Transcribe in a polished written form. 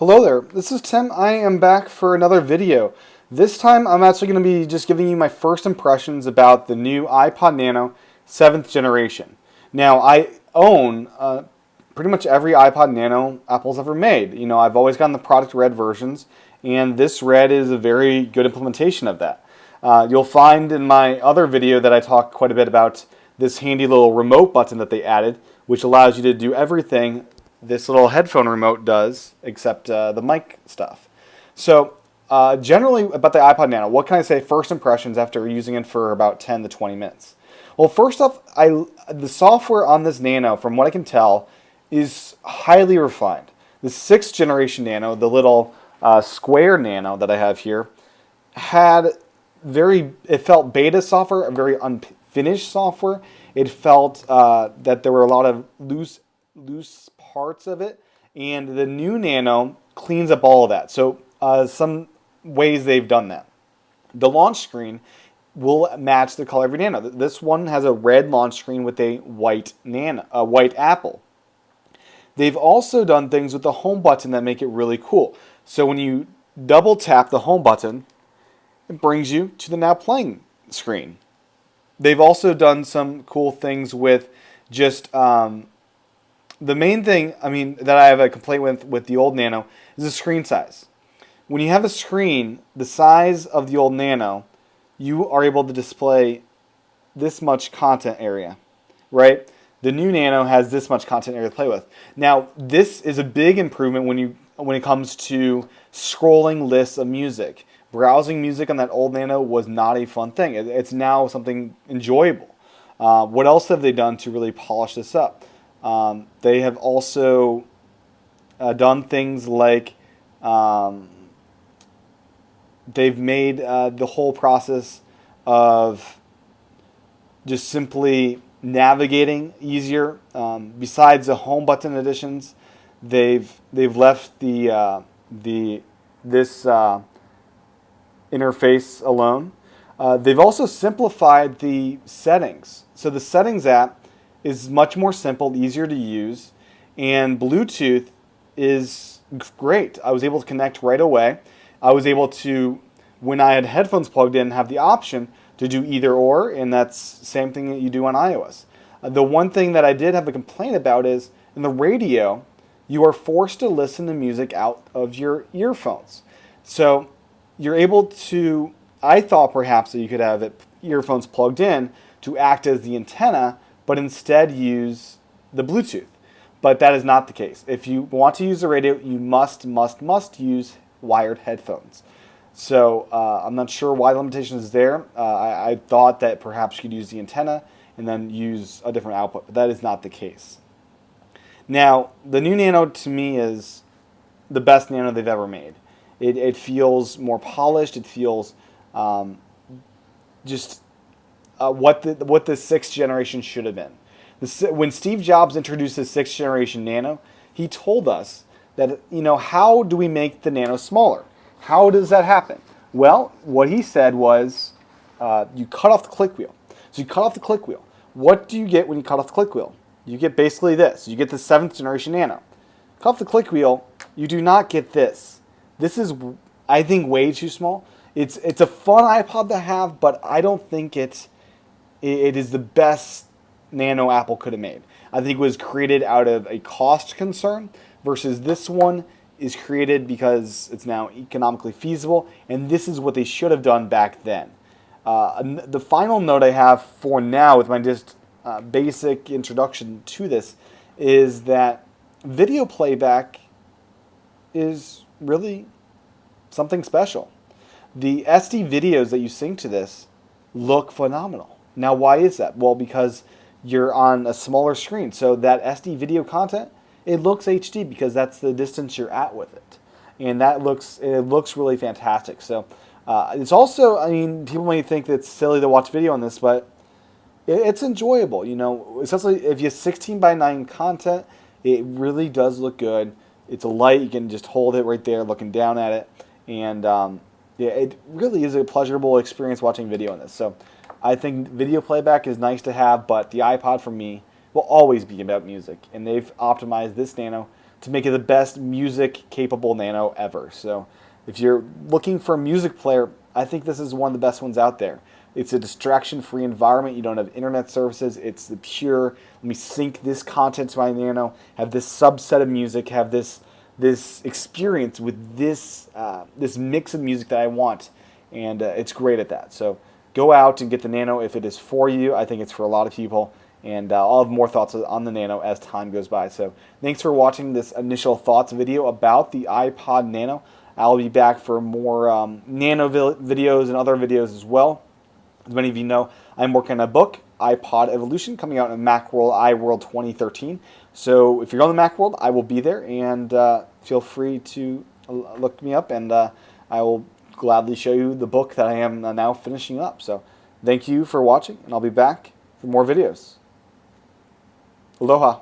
Hello there, this is Tim. I am back for another video. This time I'm actually going to be just giving you my first impressions about the new iPod Nano 7th generation. Now, I own pretty much every iPod Nano Apple's ever made. You know, I've always gotten the product red versions, and this red is a very good implementation of that. You'll find in my other video that I talk quite a bit about this handy little remote button that they added, which allows you to do everything this little headphone remote does, except the mic stuff. So generally about the iPod Nano, what can I say first impressions after using it for about 10 to 20 minutes? Well, first off, the software on this Nano, from what I can tell, is highly refined. The 6th generation Nano, the little square Nano that I have here, it felt beta software, very unfinished software. It felt that there were a lot of loose parts of it, and the new Nano cleans up all of that. So some ways they've done that. The launch screen will match the color of your Nano. This one has a red launch screen with a white apple. They've also done things with the home button that make it really cool. So when you double tap the home button, it brings you to the now playing screen. They've also done some cool things with just the main thing, that I have a complaint with the old Nano is the screen size. When you have a screen the size of the old Nano, you are able to display this much content area, right? The new Nano has this much content area to play with. Now, this is a big improvement when it comes to scrolling lists of music. Browsing music on that old Nano was not a fun thing. It's now something enjoyable. What else have they done to really polish this up? They have also done things like they've made the whole process of just simply navigating easier. Besides the home button additions, they've left this interface alone. They've also simplified the settings. So the settings app is much more simple, easier to use, and Bluetooth is great. I was able to connect right away. I was able to, when I had headphones plugged in, have the option to do either or, and that's the same thing that you do on iOS. The one thing that I did have a complaint about is in the radio, you are forced to listen to music out of your earphones. So you're able to, I thought perhaps that you could have earphones plugged in to act as the antenna, but instead use the Bluetooth. But that is not the case. If you want to use the radio, you must use wired headphones. So I'm not sure why the limitation is there. I thought that perhaps you could use the antenna and then use a different output, but that is not the case. Now, the new Nano to me is the best Nano they've ever made. It feels more polished. It feels what the 6th generation should have been. When Steve Jobs introduced the 6th generation Nano, he told us that, how do we make the Nano smaller? How does that happen? Well, what he said was you cut off the click wheel. So you cut off the click wheel. What do you get when you cut off the click wheel? You get basically this. You get the 7th generation Nano. Cut off the click wheel, you do not get this. This is, I think, way too small. It's a fun iPod to have, but I don't think it is the best Nano Apple could have made. I think it was created out of a cost concern versus this one is created because it's now economically feasible, and this is what they should have done back then. The final note I have for now with my just basic introduction to this is that video playback is really something special. The SD videos that you sync to this look phenomenal. Now, why is that? Well, because you're on a smaller screen, so that SD video content, it looks HD because that's the distance you're at with it, and it looks really fantastic. So it's also, people may think that it's silly to watch video on this, but it's enjoyable. Especially if you have 16:9 content, it really does look good. It's a light; you can just hold it right there, looking down at it, and it really is a pleasurable experience watching video on this. So I think video playback is nice to have, but the iPod for me will always be about music, and they've optimized this Nano to make it the best music capable Nano ever. So if you're looking for a music player, I think this is one of the best ones out there. It's a distraction-free environment. You don't have internet services. It's the pure, let me sync this content to my Nano, have this subset of music, have this experience with this this mix of music that I want, and it's great at that. So go out and get the Nano if it is for you. I think it's for a lot of people, and I'll have more thoughts on the Nano as time goes by. So thanks for watching this initial thoughts video about the iPod Nano. I'll be back for more Nano videos and other videos as well. As many of you know, I'm working on a book, iPod Evolution, coming out in Macworld iWorld 2013. So if you're going to Macworld, I will be there, and feel free to look me up, and I will gladly show you the book that I am now finishing up. So thank you for watching, and I'll be back for more videos. Aloha.